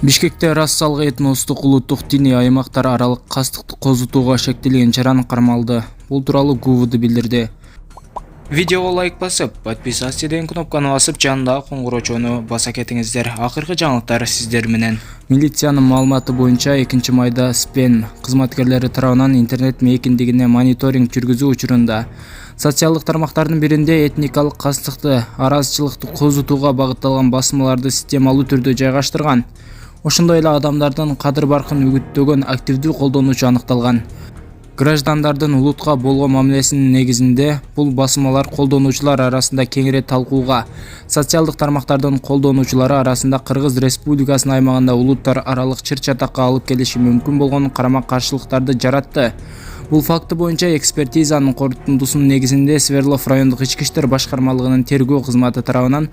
Бишкекте рассалык этностук улуттук диний аймактар аралык кастыкты козутууга шектелген чараны кармалды. Бул тууралуу ГУВД билдирди. Видеого лайк басып, подписаться деген кнопканы басып, жанындагы коңгуроочону баса кетиңиздер. Акыркы жаңылыктар сиздер менен. Милициянын маалыматы боюнча 2-майда СПЕН кызматкерлери тарабынан интернет мейкиндигине мониторинг жүргүзүү учурунда социалдык тармактардын биринде этникалык кастыкты, аразчылыкты козутууга багытталган басмаларды системалуу түрдө жайгаштырган. Ошондой эле адамдардын кадыр баркын үгүттөгөн активдүү колдонуучу аныкталган. Граждандардын улутка болгон мамилесинин негизинде бул басмалар колдонуучулар арасында кеңири талкууга, социалдык тармактардын колдонуучулары арасында Кыргыз Республикасынын аймагында улуттар аралык чыр-чатакка алып келиши мүмкүн болгон карама-каршылыктарды жаратты. Бул факты боюнча экспертизанын корутундусунун негизинде Свердлов райондук ички иштер башкармалыгынын тергөө кызматы тарабынан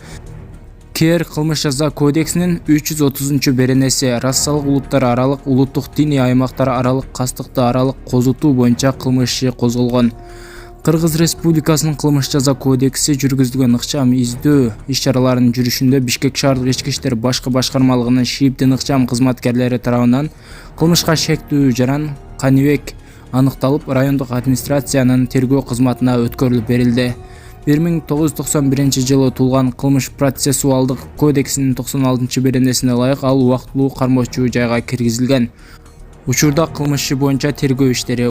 КР кылмыш жаза кодексинин 330-беренеси рассалык улуттар аралык улуттук диний аймактар аралык кастыкты аралык козутуу боюнча кылмыш иши козголгон. Кыргыз Республикасынын кылмыш жаза кодекси жүргүзүлгөн ыкчам издөө иш-чараларынын жүрүшүндө Бишкек шаардык ички иштер башкармалыгынын шииптин ыкчам кызматкерлери тарабынан кылмышка шектүү жаран Канибек аныкталып, райондук администрациянын тергөө кызматына өткөрүлүп берилди. 1991-жылы туулган кылмыш процессуалдык кодексинин 96-беренесине ылайык ал убактылуу кармоочу жайга киргизилген. Учурда кылмыш иши боюнча тергөө иштери